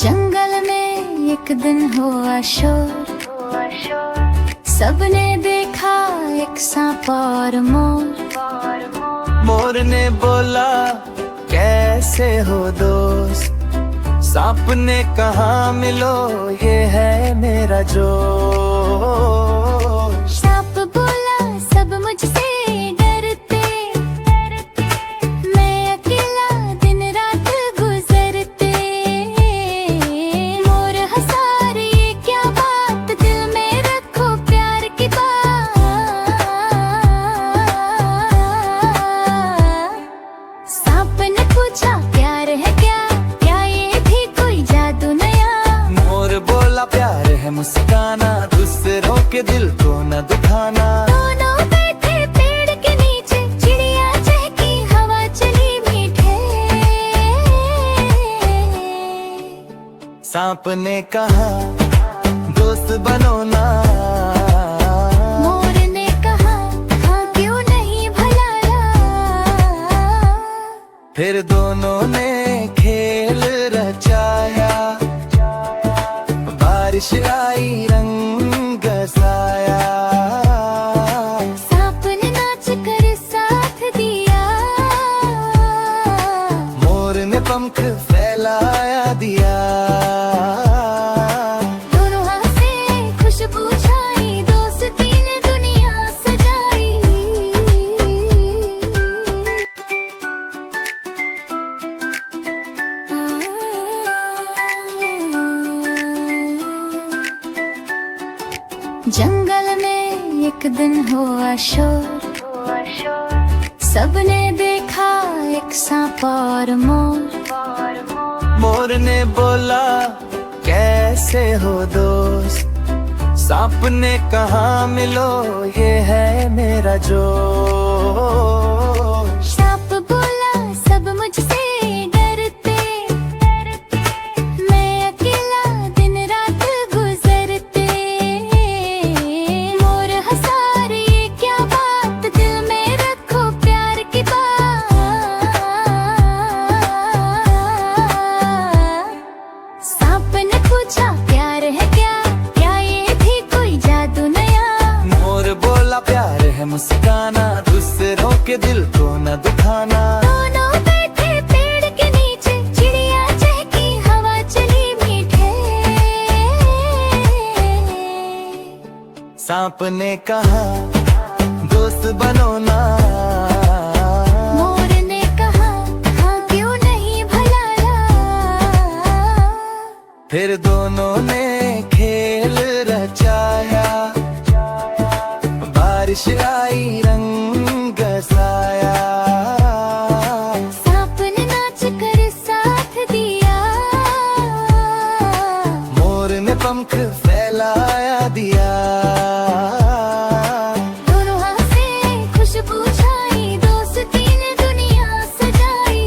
जंगल में एक दिन हुआ शोर, सबने देखा एक सांप और मोर। मोर ने बोला कैसे हो दोस्त, सांप ने कहा मिलो ये है मेरा जोश। सांप बोला सब मुझसे डरते, मैं अकेला दिन रात गुजरते। मोर हंसा रे ये क्या बात, दिल में रखो प्यार की बात। सांप ने पूछा प्यार है क्या, क्या ये भी कोई जादू नया। मोर बोला प्यार है मुस्काना, दूसरों के दिल को न दुखाना। दोनों बैठे पेड़ के नीचे, चिड़िया चहकी हवा चली मीठे। सांप ने कहा दोस्त बनो ना, मोर ने कहा हाँ क्यों नहीं भला ला। फिर दोनों ने खेल रचाया, बारिश आई रंग साया। सांप ने नाच कर साथ दिया, मोर ने पंख फैलाया दिया। दोनों हंसे खुशबू छाई, दोस्ती ने दुनिया सजाई। जंगल में एक दिन हुआ शोर, सबने देखा एक सांप और मोर। मोर ने बोला कैसे हो दोस्त, सांप ने कहा मिलो ये है मेरा जोश। सांप बोला सब मुझसे डरते, मैं अकेला दिन रात गुजरते। मोर हंसा रे ये क्या बात, दिल में रखो प्यार की बात। सांप ने पूछा प्यार है क्या, क्या ये भी कोई जादू नया। मोर बोला प्यार है मुस्काना, दूसरों के दिल को न दुखाना। दोनों बैठे पेड़ के नीचे, चिड़िया चहकी हवा चली मीठे। सांप ने कहा दोस्त बनो ना, मोर ने कहा हाँ क्यों नहीं भला ला। फिर दोनों ने खेल रचाया, बारिश आई रंग साया। सांप ने नाच कर साथ दिया, मोर ने पंख फैलाया दिया। दोनों हंसे खुशबू छाई, दोस्ती ने दुनिया सजाई।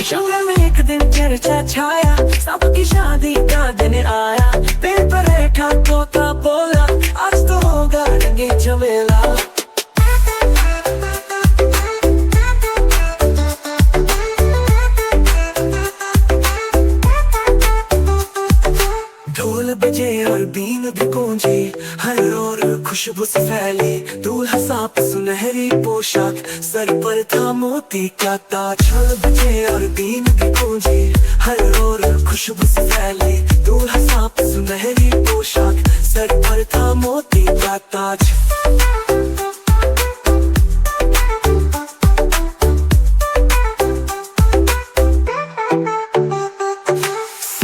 जंगल में एक दिन चर्चा छाया, सांप की शादी का दिन आया। पेड़ पर बैठा तोता बोला आज तो होगा रंगे झमेला। ढोल बजे और बीन भी गूंजी, हर ओर खुशबू से फैली। दूल्हा सांप सुनहरी पोशाक, सर पर था मोती का ताज। ढोल बजे और बीन भी गूंजी, हर ओर खुशबू से फैली। दूल्हा सांप सुनहरी पोशाक, सर पर था मोती का ताज।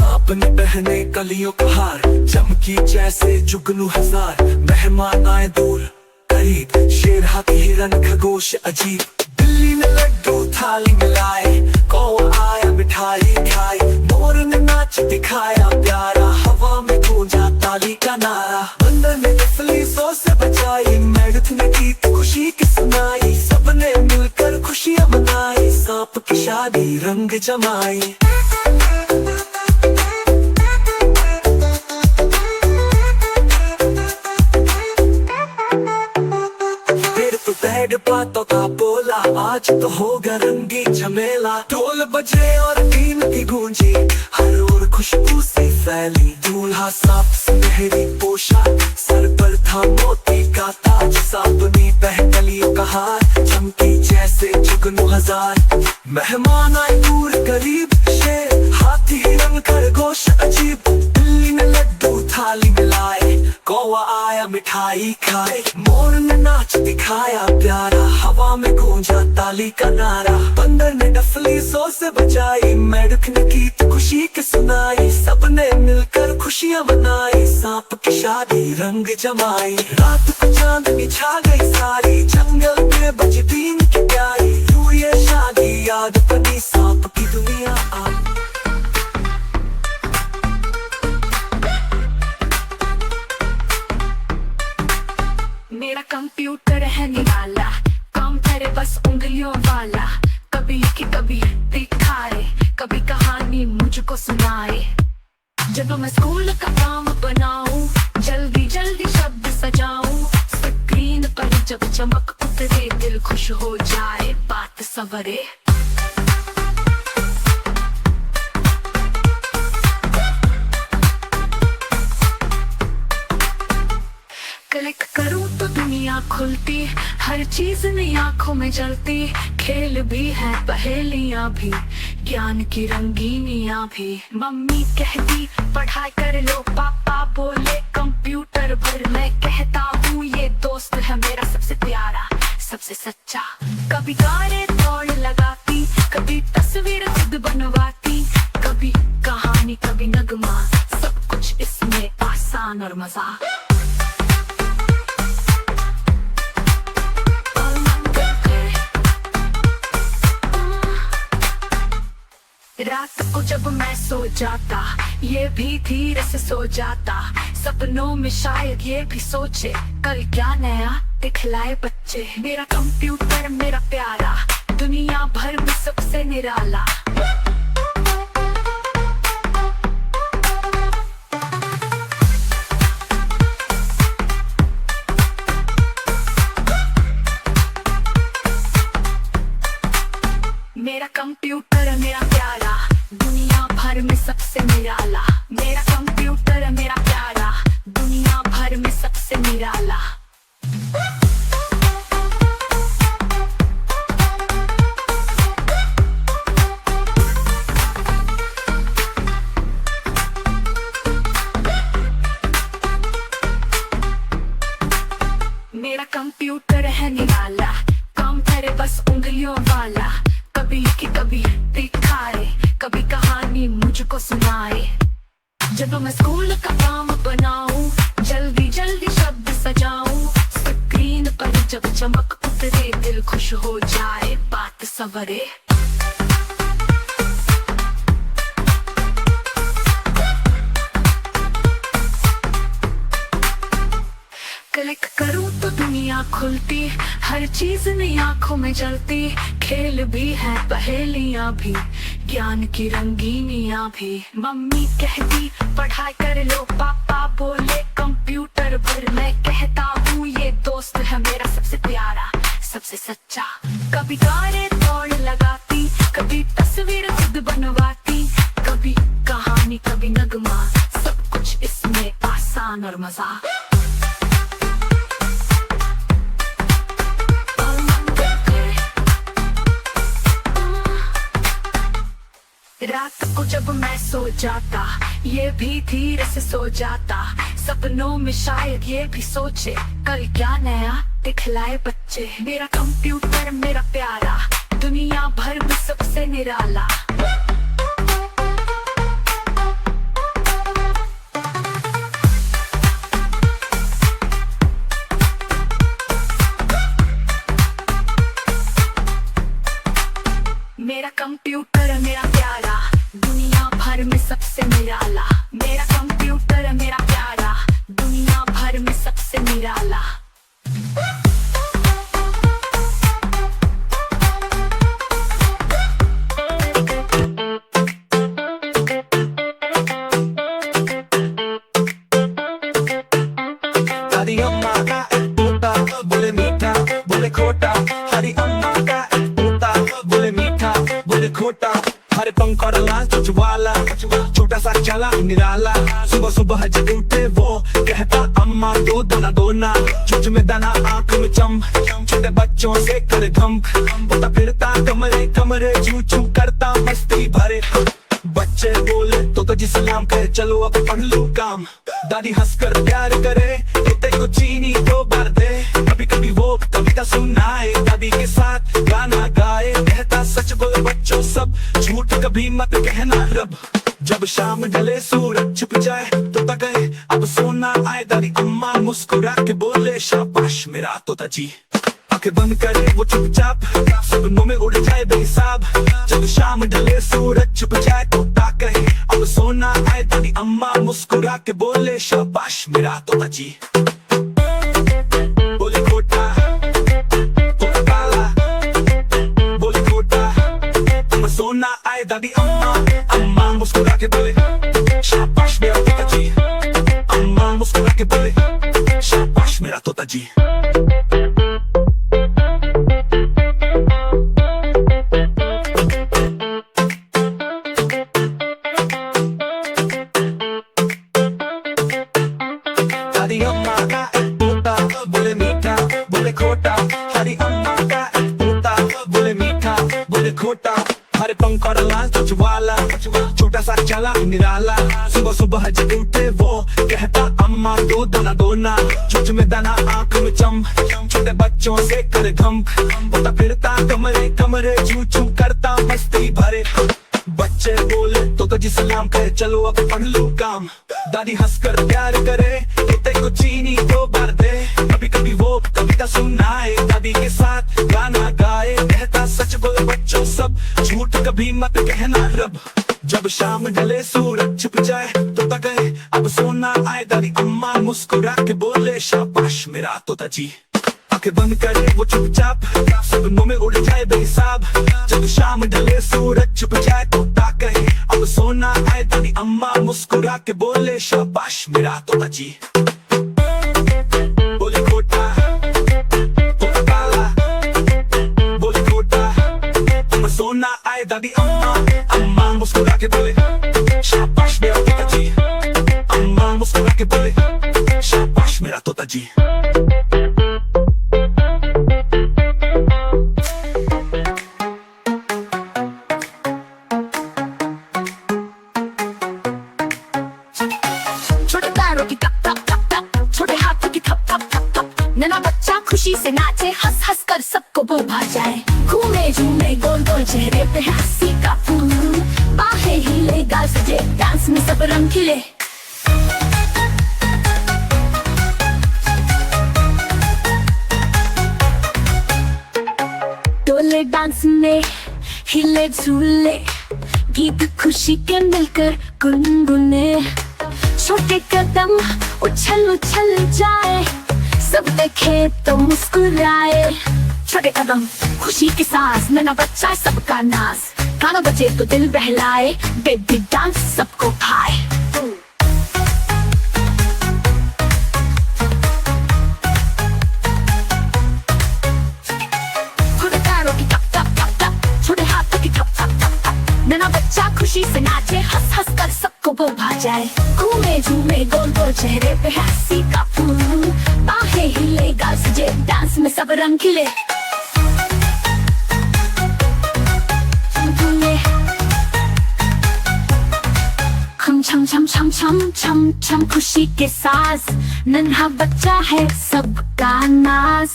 अपने पहने कलियों का हार, चमकी जैसे जुगनू हजार। मेहमान आए दूर करीब, शेर हाथी हिरन खरगोश अजीब। बिल्ली ने लड्डू थाली मिलाए, कौवा आया मिठाई खाई। मोर ने नाच दिखाया प्यारा, हवा में गूंजा ताली का नारा। बंदर ने तफलीसों से बचाई, मेढक ने गीत खुशी की सुनाई। सबने मिलकर खुशियां मनाई, सांप की शादी रंग जमाई। बेड बातों का बोला, आज तो होगा रंगी झमेला। ढोल बजे और बीन की गूंजी, हर ओर खुशबू सी फैली। दूल्हा साफ सुनहरी पोशाक, सर पर था मोती का ताज। सांपनी पहकलियों का हार, चमकी जैसे जुगनू हजार। मेहमान आए दूर करीब, शेर हाथी हिरन खरगोश अजीब। दिल्ली में लड्डू थाली में लाए, कौवा आया मिठाई खाए। मोर ने नाच दिखाया प्यारा, हवा में गूंजा ताली का नारा। बंदर ने डफली जोर से बजाई, मेढक ने गीत खुशी के सुनाई। सबने मिलकर खुशियां मनाई, सांप की शादी रंग जमाई। रात को चांदनी छा गई सारी, जंगल में बजी बीन की प्यारी। यूं ये शादी याद बनी सांप की दुनिया आई। मेरा कंप्यूटर है निराला, काम करे बस उंगलियों वाला। कभी की कभी दिखाए, कभी कहानी मुझको सुनाए। जब मैं स्कूल का काम बनाऊं, जल्दी जल्दी शब्द सजाऊं। स्क्रीन पर जब चमक उतरे, दिल खुश हो जाए, बात सवरे। क्लिक करूं तो दुनिया खुलती, हर चीज नई आंखों में जलती। खेल भी है, पहेलियां भी, ज्ञान की रंगीनियां भी। मम्मी कहती पढ़ाई कर लो, पापा बोले कंप्यूटर भर। मैं कहता हूँ ये दोस्त है मेरा सबसे प्यारा, सबसे सच्चा। कभी गाने दौड़ लगाती, कभी तस्वीर खुद बनवाती। कभी कहानी, कभी नगमा, सब कुछ इसमें आसान और मजा। रात को जब मैं सो जाता, ये भी धीरे से सो जाता। सपनों में शायद ये भी सोचे, कल क्या नया दिखलाए बच्चे। मेरा कंप्यूटर मेरा प्यारा, दुनिया भर में सबसे निराला। मेरा कंप्यूटर मेरा प्यारा, दुनिया भर में सबसे निराला। मेरा कंप्यूटर मेरा प्यारा, दुनिया भर में सबसे निराला। मेरा कंप्यूटर है निराला, काम करे बस उंगलियों वाला। कभी की कभी दिखाए, कभी कहानी मुझको सुनाए। जब मैं स्कूल का काम बनाऊं, जल्दी जल्दी शब्द सजाऊं। स्क्रीन पर जब चमक उतरे, दिल खुश हो जाए, बात सवरे। क्लिक करूं तो दुनिया खुलती, हर चीज नई आंखों में जलती। खेल भी है, पहेलियां भी, ज्ञान की रंगीनियां भी। मम्मी कहती पढ़ाई कर लो, पापा बोले कंप्यूटर भर। मैं कहता हूँ ये दोस्त है मेरा सबसे प्यारा, सबसे सच्चा। कभी गाने दौड़ लगाती, कभी तस्वीर खुद बनवाती। कभी कहानी, कभी नगमा, सब कुछ इसमें आसान और मजा। रात को जब मैं सो जाता, ये भी धीरे से सो जाता। सपनों में शायद ये भी सोचे, कल क्या नया दिखलाए बच्चे। मेरा कंप्यूटर मेरा प्यारा, दुनिया भर में सबसे निराला। मेरा कंप्यूटर मेरा प्यारा, दुनिया भर में सबसे निराला। मेरा कंप्यूटर मेरा प्यारा, दुनिया भर में सबसे निराला। दादी अम्मा का एक पोता, बोले मीठा बोले खोटा। चला निराला। सुबह सुबह जब उठे वो कहता अम्मा दो दाना दो ना, चुच में दाना आंख में चम, छोटे बच्चों से करे धम, बोलता फिरता कमरे कमरे चू चू करता मस्ती भरे। बच्चे बोले तो जी सलाम करे, चलो अब पढ़ लो काम। दादी हंसकर प्यार करे, इतने को चीनी 2 बार दे। कभी कभी वो कविता सुनाए, दादी के साथ गाना गाए। कहता सच बोलो बच्चों सब, झूठ कभी मत कहना रब। जब शाम ढले सूरज छुप जाए तोता कहे अब सोना आए। दादी अम्मा मुस्कुरा के बोले शाबाश मेरा तोता जी। आंखें बंद करे वो चुपचाप, सपनों में उड़ जाए बेहिसाब। जब शाम ढले सूरज छुप जाए तोता कहे अब सोना आए। दादी अम्मा मुस्कुरा के बोले शाबाश मेरा तोता जी। बोले खोटा तोता काला, बोले खोटा अब सोना आए। दादी अम्मा मुस्कुरा के बोले शाबाश मेरा तोता जी। अम्मा मुस्कुरा के बोले शाबाश मेरा तोता जी। दादी अम्मा का एक तोता बोले मीठा बोले खोटा। दादी अम्मा का एक तोता बोले मीठा बोले खोटा। हरे पंख और लाल चोंच वाला, छोटा सा चला निराला। सुबह सुबह जब उठे वो कहता अम्मा दो दाना दो ना, चोंच में दाना आंख में चम, छोटे बच्चों से करे घम, बोलता फिरता कमरे कमरे चू चू करता मस्ती भरे। बच्चे बोले तो जी सलाम करे, चलो अब पढ़ लो काम। दादी हंसकर प्यार करे, इतने को चीनी 2 बार दे। कभी कभी वो कविता सुनाए, दादी के साथ गाना गाए। कहता सच बोलो बच्चों सब, झूठ कभी मत कहना रब। जब शाम ढले सूरज छुप जाए तोता कहे अब सोना आए। दादी अम्मा मुस्कुरा के बोले शाबाश मेरा तोता जी। आंखें बंद करे वो चुपचाप, सपनों में उड़ जाए बेहिसाब। जब शाम ढले सूरज छुप जाए तोता कहे अब सोना आए। दादी अम्मा मुस्कुरा के बोले शाबाश मेरा तोता जी। बोले खोटा तोता काला, बोले खोटा अब सोना आए। दादी अम्मा मुस्कुरा के बोले शाबाश मेरा तोता जी। अम्मा मुस्कुरा के बोले शाबाश मेरा तोता जी। छोटे पैरों की टप टप टप टप, छोटे हाथों की थप थप थप थप। नन्हा बच्चा खुशी से नाचे, हंस हंस कर सबको वो भा जाए। घूमे झूमे गोल गोल चेहरे पे हंसी का फूल, बाहें हिले गाल सजे, डांस में सब रंग खिले। डोले डांस में हिले झूले, गीत खुशी के मिलकर गुनगुने। छोटे कदम उछल उछल जाए, सब देखे तो मुस्कुराए। छोटे कदम खुशी की सांस, नन्हा बच्चा सबका नाज। गाना बजे तो दिल बहलाए, बेबी डांस सबको भाए। छोटे पैरों की टप टप टप टप, छोटे हाथों की थप थप थप थप। नन्हा बच्चा खुशी से नाचे, हंस हंस कर सबको वो भा जाए। घूमे झूमे गोल गोल चेहरे पे हंसी का फूल, बाहें हिले गाल सजे, डांस में सब रंग खिले। खम छम छम छम छम छम छम खुशी के साथ, नन्हा बच्चा है सबका नाज।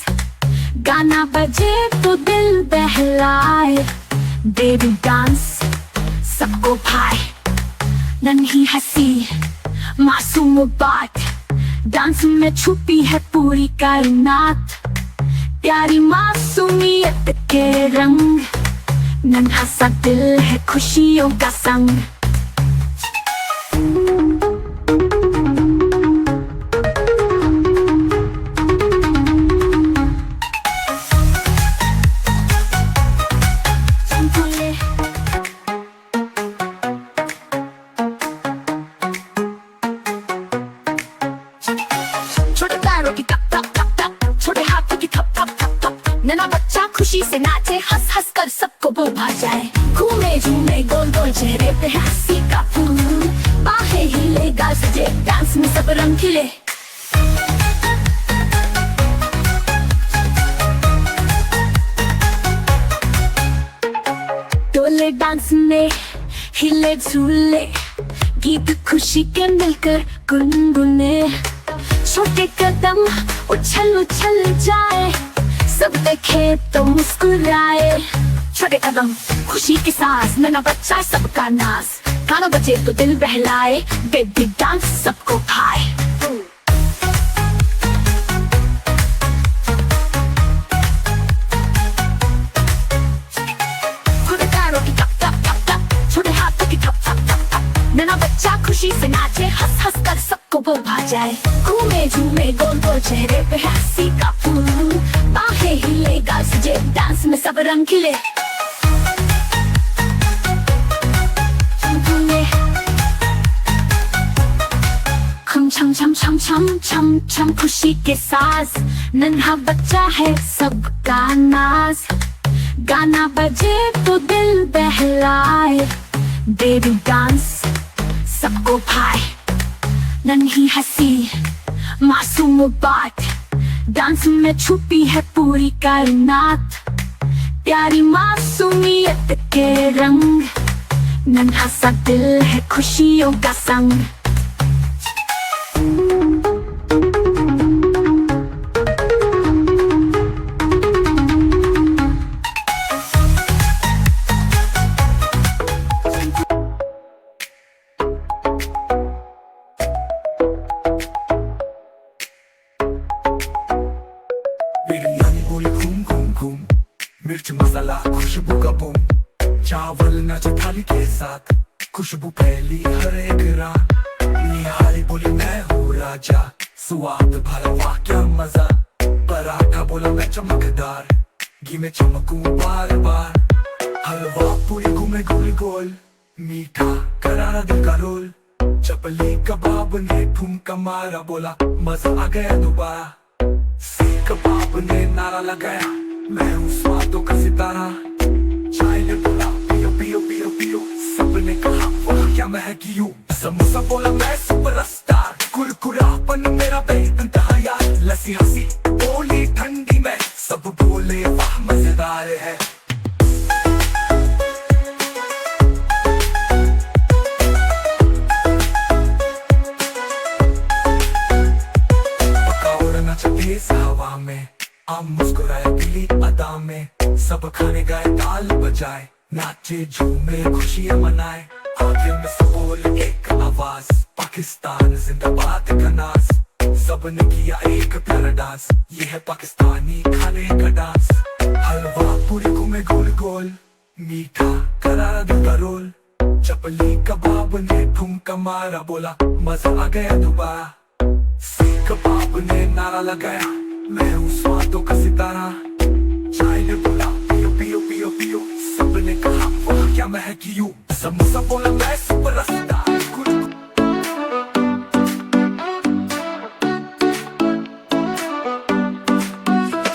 गाना बजे तो दिल बहलाए, बेबी डांस सबको भाए। नन्ही हंसी मासूम बात, डांस में छुपी है पूरी कायनात। प्यारी मासूमियत के रंग, नन्हा सा दिल है खुशियों का संग। छोटे पैरों की टप टप टप टप, छोटे हाथों की थप थप थप थप। नन्हा बच्चा खुशी से नाचे, हंस हंस कर सबको वो भा जाए। घूमे झूमे गोल गोल चेहरे पे हंसी का फूल, गाल सजे डांस में सब रंग खिले। डोले डांस में हिले झूले, गीत खुशी के मिलकर गुनगुने। छोटे कदम उछल उछल जाए, सब देखे तो मुस्कुराए। छोटे कदम खुशी की सांस, नन्हा बच्चा सबका नाज। गाना बजे तो दिल बहलाए, बेबी डांस सबको भाए। छोटे पैरों की टप टप टप टप, छोटे हाथों की टप टप टप टप। नन्हा बच्चा खुशी से नाचे, हंस हंस कर सबको वो भा जाए। घूमे झूमे गोल गोल चेहरे पे हंसी का फूल, बाहें हिले गाल सजे डांस में सब रंग खिले। छम छम छम छम छम छम खुशी के साथ, नन्हा बच्चा है सबका नाज। गाना बजे तो दिल बहलाए, बेबी डांस सबको भाए। नन्ही हंसी मासूम बात, डांस में छुपी है पूरी कायनात। प्यारी मासूमियत के रंग, नन्हा सा दिल है खुशियों का संग। बिरयानी बोली घूम घूम घूम, मिर्च मसाला खुशबू का बूम। चावल नाचे थाली के साथ, खुशबू फैली हर एक रात। निहारी बोली मैं हूँ राजा, स्वाद भरा वाह क्या मजा। पराठा बोला मैं चमकदार, घी में चमकूं बार बार। हलवा पूरी घूमे गोल गोल, मीठा करारा दिल का रोल। चपली कबाब ने ठुमका मारा, बोला मजा आ गया दोबारा। सीख कबाब ने नारा लगाया, मैं हूँ स्वादों का सितारा। चाय ने बोला पियो पियो पियो पियो, सबने कहा वाह क्या महकी हूँ। समोसा बोला मैं सुपरस्टार, कुरकुरापन मेरा बेइंतहा यार। लस्सी हंसी बोली ठंडी में, सब बोले वाह मजेदार है। हवा में आम मुस्कुराए पीली अदा में, सब खाने गाए ताल बजाए, नाचे झूमे खुशियां मनाए। आगे में सब बोल एक आवाज, पाकिस्तान जिंदाबाद का नाज। सबने किया एक प्यारा डांस, ये है पाकिस्तानी खाने का डांस। हलवा पूरी घूमे गोल गोल, मीठा करारा दिल का रोल। चपली कबाब ने ठुमका मारा, बोला मजा आ गया दोबारा। सीख कबाब ने नारा लगाया, मैं हूँ स्वादों का सितारा। चाय ने बोला पियो पियो पियो पियो, सबने कहा वाह क्या महकी हूँ। समोसा बोला मैं सुपरस्टार।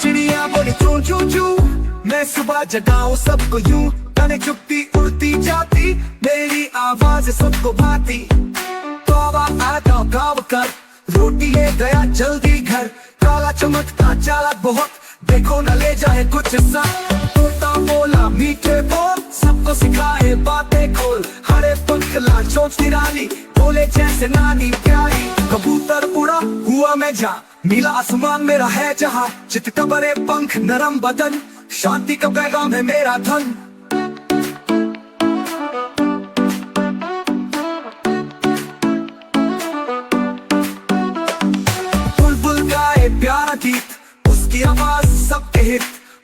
चिड़िया बोली चू चू चू, मैं सुबह जगाऊं सबको यूं। गाने चुपती उड़ती जाती, मेरी आवाज सबको भाती। तौबा आता गाँव कर, रोटी ले गया जल्दी घर। काला चमकता चालाक बहुत, देखो न ले जाए कुछ सा। तोता बोला मीठे बोल, सबको सिखाए बातें खोल। हरे पंख ला चोंचती रानी, बोले जैसे नानी प्यारी। कबूतर उड़ा हुआ मैं जा, नीला आसमान मेरा है जहाँ। चित बड़े पंख नरम बदन, शांति का पैगाम है मेरा धन। प्यारा गीत, उसकी आवाज सबके हित।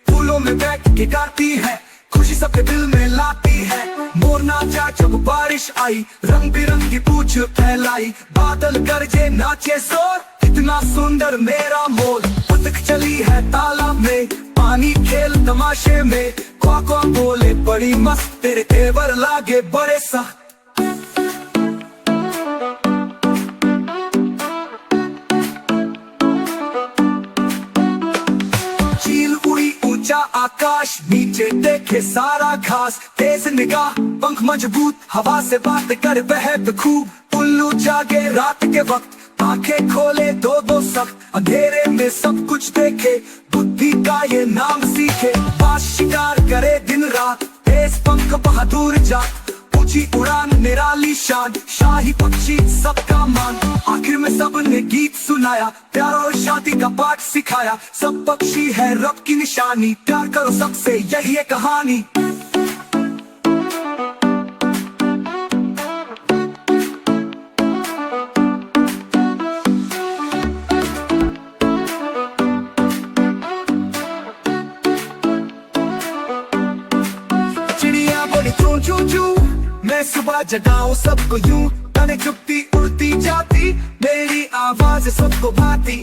फूलों में बैठ के गाती है, खुशी सबके दिल में लाती है। मोर नाचा जब बारिश आई, रंग बिरंगी पूछ फैलाई। बादल गरजे नाचे शोर, इतना सुंदर मेरा मोर। बतख चली है तालाब में, पानी खेल तमाशे में। क्वा बोले बड़ी मस्त, तेरे तेवर लागे बड़े सख्त। ऊंचा आकाश, नीचे देखे सारा घास। तेज निगाह, पंख मजबूत, हवा से बात कर बहक खूब। उल्लू जागे रात के वक्त, आंखें खोले दो दो सख्त। अंधेरे में सब कुछ देखे, बुद्धि का ये नाम सीखे। बाज शिकार करे दिन रात, तेज पंख बहादुर जात। ऊंची उड़ान निराली शान, शाही पक्षी सबका मान। आखिर में सबने गीत सुनाया, प्यार और शांति का पाठ सिखाया। सब पक्षी है रब की निशानी, प्यार करो सबसे यही है कहानी। चिड़िया बोली चू चू चू, मैं सुबह जगाऊं सबको यूं। तने चुपती उड़ती जाती, मेरी आवाज सबको भाती।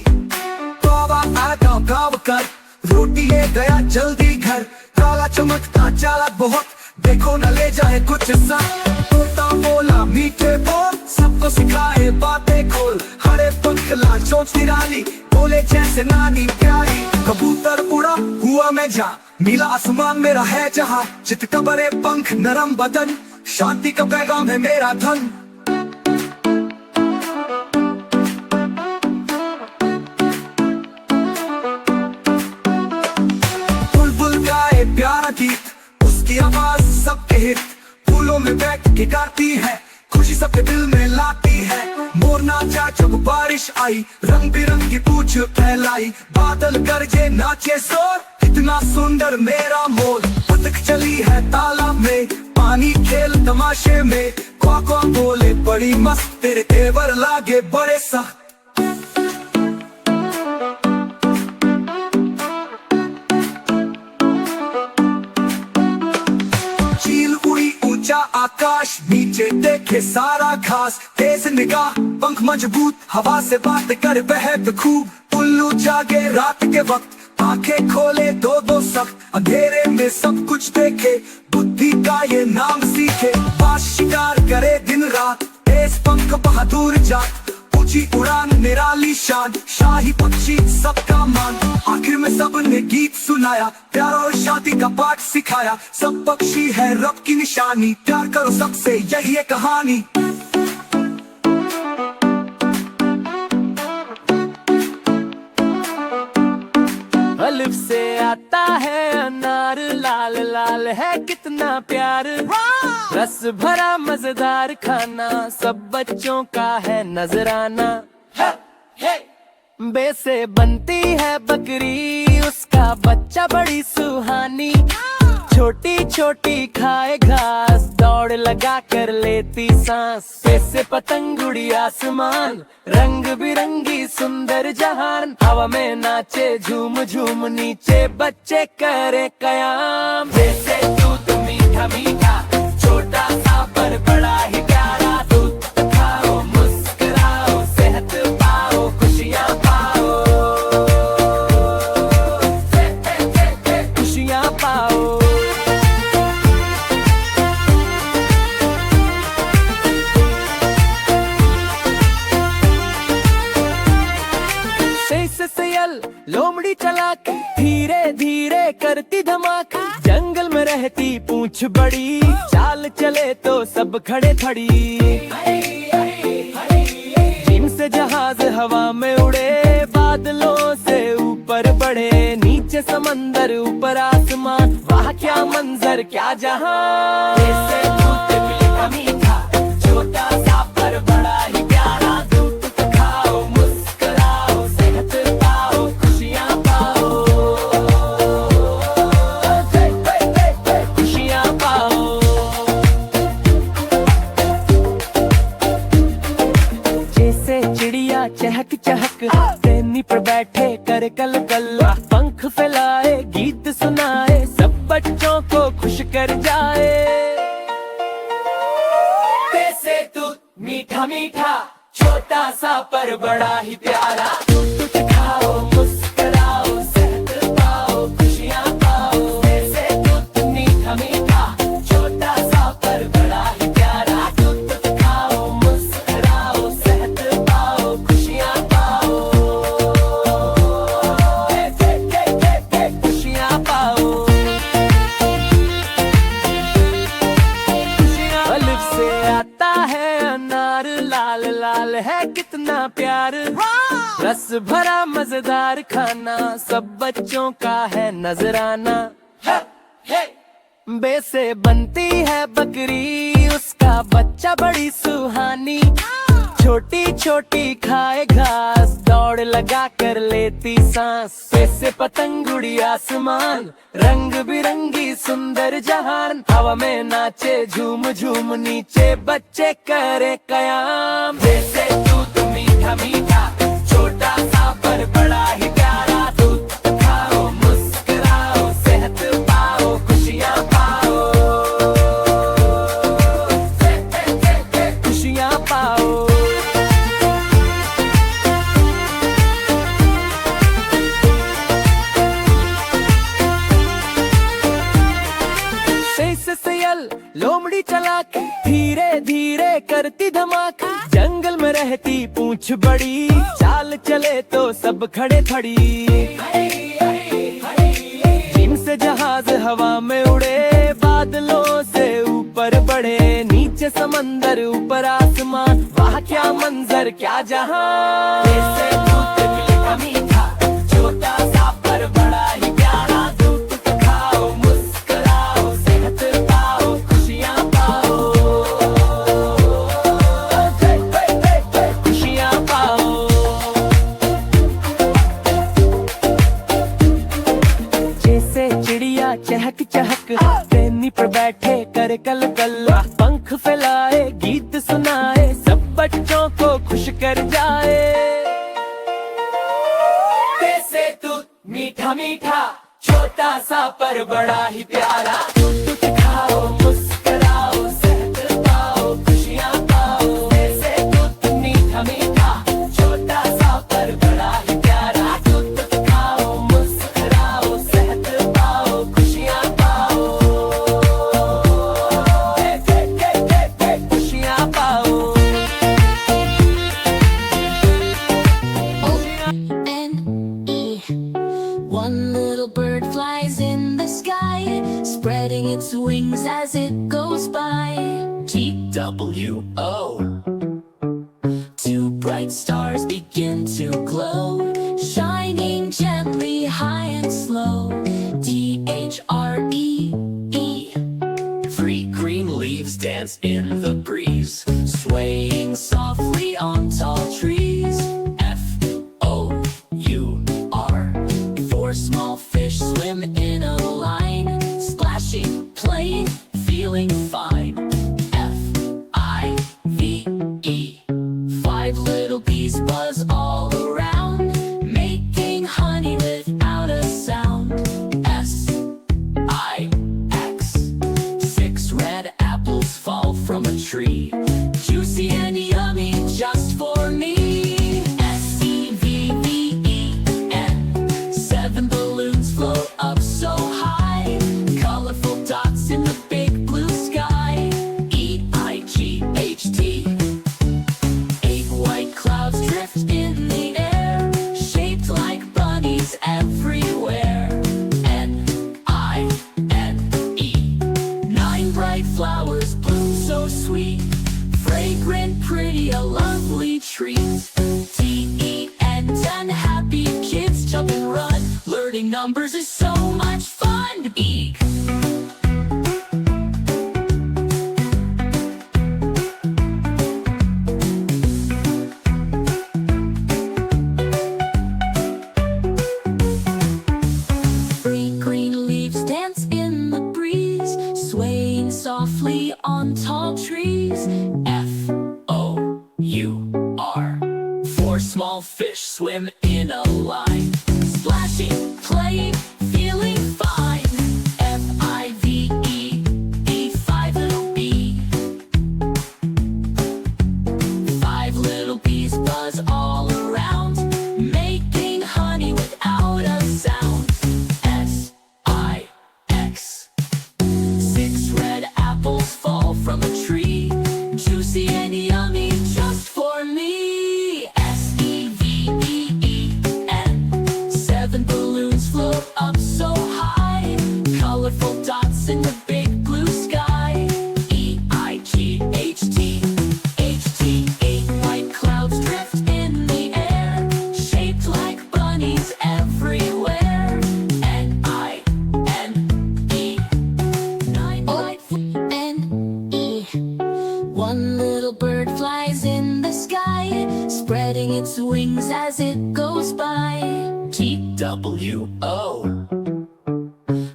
तौबा आ गाँव गाँव कर, रोटी ले गया जल्दी घर। काला चमकता चालाक बहुत, देखो न ले जाए कुछ सा। तोता बोला मीठे बोल, सबको सिखाए बातें खोल। हरे पंख लाल चोंच निराली, बोले जैसे नानी प्यारी। कबूतर उड़ा हुआ मैं जा, नीला आसमान मेरा है जहाँ। चित का बड़े पंख नरम बदन, शांति का पैगाम है मेरा धन। बुलबुल गाए प्यारा गीत, उसकी आवाज सबके हित। फूलों में बैठ के गाती है, खुशी सबके दिल में लाती है। मोर नाचा जब बारिश आई, रंग बिरंगी पूछ फैलाई। बादल गरजे नाचे शोर, इतना सुंदर मेरा मोर। बतख चली है तालाब में, पानी खेल तमाशे में। क्वा बोले बड़ी मस्त, तेरे तेवर लागे बड़े सख्त। चील उड़ी ऊंचा आकाश, नीचे देखे सारा घास। तेज निगाह, पंख मजबूत, हवा से बात कर बहक खूब। उल्लू जागे रात के वक्त, आंखें खोले दो दो सख्त। अंधेरे में सब कुछ देखे, बुद्धि का ये नाम सीखे। बाज शिकार करे दिन रात, तेज पंख बहादुर जात। ऊंची उड़ान निराली शान, शाही पक्षी सबका मान। आखिर में सबने गीत सुनाया, प्यार और शांति का पाठ सिखाया। सब पक्षी है रब की निशानी, प्यार करो सबसे यही है कहानी। अलिफ से आता है अनार, लाल लाल है कितना प्यार। रस भरा मजेदार खाना, सब बच्चों का है नजराना। बे से बनती है बकरी, उसका बच्चा बड़ी सुहानी। छोटी छोटी खाए घास, दौड़ लगा कर लेती सांस। से पतंग उड़ी आसमान, रंग बिरंगी सुंदर जहान। हवा में नाचे झूम झूम, नीचे बच्चे करे कयाम। जैसे दूध मीठा मीठा, छोटा सा पर बड़ा ही प्यारा। दूध खाओ मुस्कुराओ, सेहत पाओ खुशियाँ पाओ। खुशियाँ पाओ। सयल लोमड़ी चलाक, धीरे धीरे करती धमाक। जंगल में रहती पूंछ बड़ी, चाल चले तो सब खड़े खड़ी। जिम से जहाज हवा में उड़े, बादलों से ऊपर बढ़े। नीचे समंदर ऊपर आसमान, वाह क्या मंजर क्या जहां। जैसे दूध मीठा मीठा, छोटा सा पर बड़ा ही प्यारा। दूध खाओ मुस्कुराओ, सेहत पाओ खुशियाँ पाओ। खुशियाँ पाओ। जैसे चिड़िया चहक चहक, तेनी पर बैठे कर कल कल। पंख फैलाए गीत सुनाए, सब बच्चों को खुश कर जाए। कैसे दूध मीठा मीठा, छोटा सा पर बड़ा ही प्यारा। दूध खाओ मुस्कुराओ, सेहत पाओ खुशियाँ पाओ। कैसे दूध मीठा मीठा, छोटा सा पर बड़ा ही प्यारा। दूध खाओ मुस्कुराओ, सेहत पाओ खुशियाँ पाओ। खुशियाँ पाओ। रस भरा मजेदार खाना, सब बच्चों का है नजराना। बेसे बनती है बकरी, उसका बच्चा बड़ी सुहानी। छोटी छोटी खाए घास, दौड़ लगा कर लेती सांस। पैसे पतंग उड़ी आसमान, रंग बिरंगी सुंदर जहान। हवा में नाचे झूम झूम, नीचे बच्चे करे कयाम। जैसे दूध मीठा मीठा, छोटा सा पर बड़ा ही प्यारा। दूध खाओ मुस्कुराओ, सेहत पाओ खुशियाँ पाओ, खुशियाँ पाओ। सयल लोमड़ी चला के धीरे धीरे करती धमाक। जंगल में रहती पूंछ बड़ी, चाल चले तो सब खड़े खड़ी। जिनसे जहाज हवा में उड़े, बादलों से ऊपर बढ़े। नीचे समंदर ऊपर आसमान, वाह क्या मंजर क्या जहां। जैसे दूध मीठा मीठा, छोटा सा पर बड़ा ही प्यारा। दूध खाओ मुस्कुराओ, सेहत पाओ खुशियाँ पाओ, खुशियाँ पाओ। जैसे चिड़िया चहक चहक, तेनी पर बैठे कर कल कल। पंख फैलाए गीत सुनाए, सब बच्चों को खुश कर जाए। जैसे दूध मीठा मीठा, छोटा सा पर बड़ा ही प्यारा। दूध खाओ मुस्कुराओ, सेहत पाओ खुशियाँ पाओ। जैसे दूध मीठा मीठा, छोटा सा पर बड़ा ही प्यारा। दूध खाओ मुस्कुराओ, सेहत पाओ खुशियाँ पाओ, खुशियाँ पाओ। O-N-E. One little bird flies in the sky, spreading its wings as it goes by. T-W-O. Two bright stars begin to glow, shining gently high and slow. D-H-R-E-E. Three green leaves dance in the breeze, swaying softly on tall trees. F-O-U-R. Four small fish swim in a line, splashing, playing, feeling fine. F-I-V-E. Five little bees buzz all around, making honey without a sound. S-I-X. Six red apples fall from a tree, juicy and yummy just for me. S-E-V-V-E-N. Seven balloons float up so high, colorful dots in the big blue sky. E-I-G-H-T. Eight white clouds drift in the air, shaped like bunnies everywhere. N-I-N-E. Nine bright flowers bloom so sweet, fragrant, pretty, a lovely treat. T-E-N. 10 happy kids jump and run, learning numbers is so much fun. Eek. Three green leaves dance in the breeze, swaying softly on tall trees. F-O-U-R. Four small fish swim in a line, splashing, playing, feeling fine. F-I-V-E-E. Five little bee. Five little bees buzz all around, making honey without a sound. S-I-X. Six red apples fall from a tree, juicy and yummy just for me. S-E-V-E-E-N. Seven balloons float up so high, colorful dots in the big blue sky. E-I-G-H-T. H-T. Eight white clouds drift in the air, shaped swings as it goes by. TWO.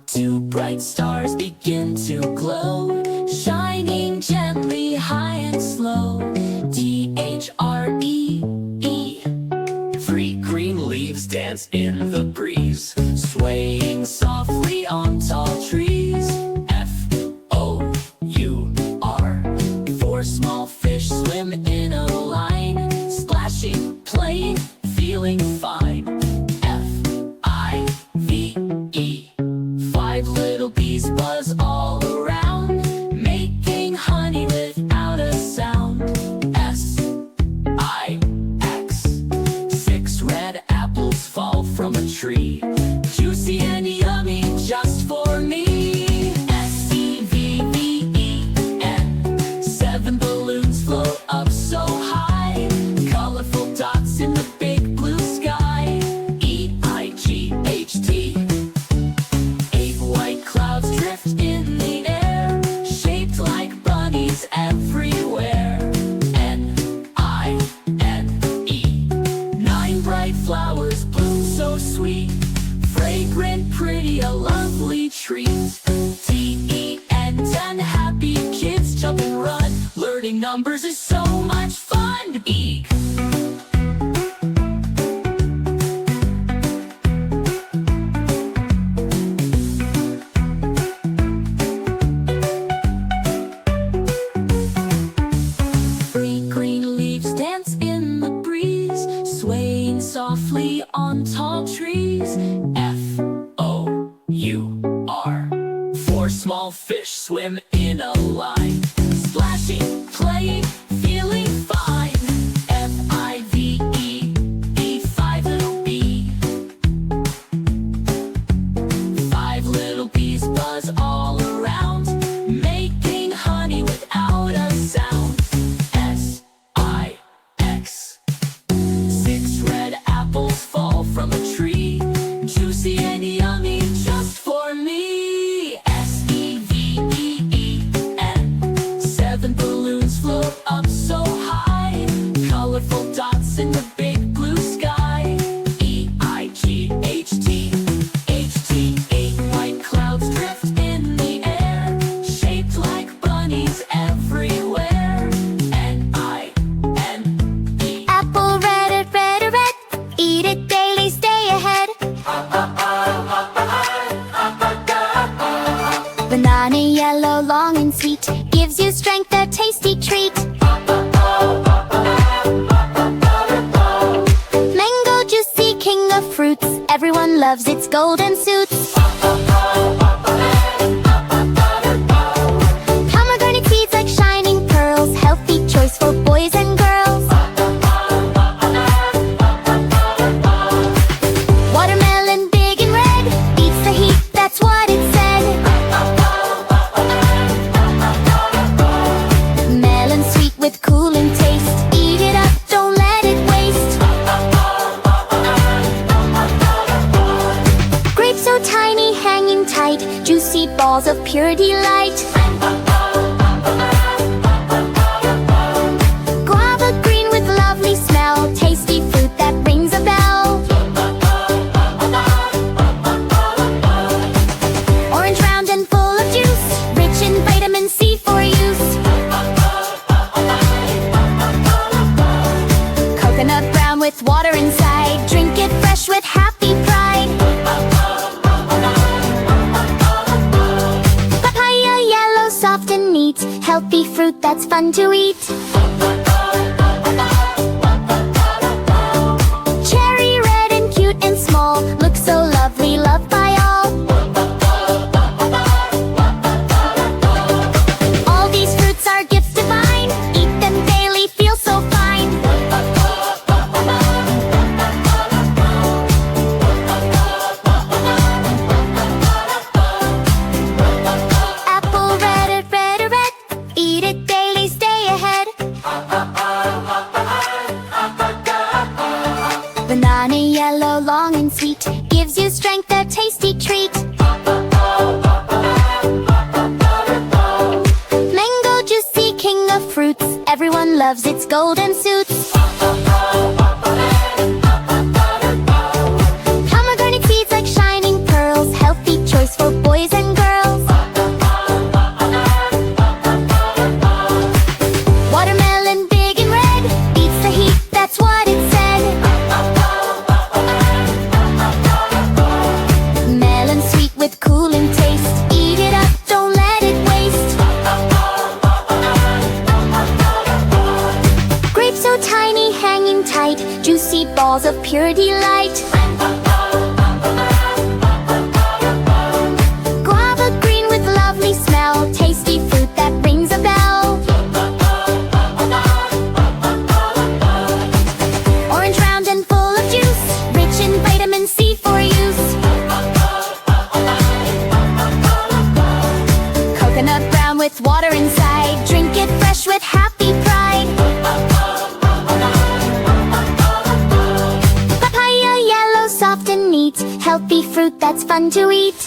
Two bright stars begin to glow, shining gently high and slow. THREE. Three green leaves dance in the breeze, swaying softly on tall trees. FOUR. Four small fish swim in a line, splashing, playing, feeling fine. FIVE. Five little bees buzz all around, making honey without a sound. SIX. Six red apples fall from a tree, juicy and yummy just for me. SEVEN. Seven balloons float up so high, colorful dots in the big blue sky. EIGHT. Eight white clouds drift in the air, shaped like bunnies everywhere. NINE. Nine bright flowers bloom so sweet, fragrant, pretty, a lovely treat. TEN. 10 happy kids jump and run, learning numbers is so much fun. EEG. Three green leaves dance in the breeze, swaying softly on tall trees. FOUR. Four small fish swim in a line, splashing, playing, feeling fine. FIVE. Five little bee. Five little bees buzz all around, making honey without a sound. SIX. Six red apples fall from a tree, juicy and yummy just for me. SEVEN. Seven balloons float up so high, colorful dots in the big blue sky. EIGHT. Eight white clouds drift in the air, shaped like bunnies everywhere. NINE. Apple red, red, red. Eat it daily, stay ahead. Banana yellow, long and sweet, gives you strength, a tasty treat. Mango juicy, king of fruits, everyone loves its golden suits. Pomegranate seeds like shining pearls, healthy choice for boys and girls. Watermelon big and red, beats the heat, that's what it said. Melon sweet with cooling taste, eat it up, don't let it waste. Grapes so tiny, hanging tight, juicy balls of pure delight. Guava green with lovely smell, tasty fruit that rings a bell. Orange round and full of juice, rich in vitamin C for use. Coconut brown with water inside, drink it fresh with happy pride. Papaya yellow, soft and neat, healthy fruit that's fun to eat. Cherry red and cute and small, looks so lovely, loved by all. All these fruits are gifts divine, eat them daily, feel so fine. Apple red, red, red, eat it daily, stay ahead. Banana yellow, long and sweet, gives you strength, a tasty treat. Mango juicy, king of fruits, everyone loves its golden suits. smells of pure delight. Guava green with lovely smell, tasty fruit that rings a bell. Orange round and full of juice, rich in vitamin C for use. Coconut brown with water inside, drink it fresh with happy pride. Papaya yellow, soft and neat, healthy fruit that's fun to eat.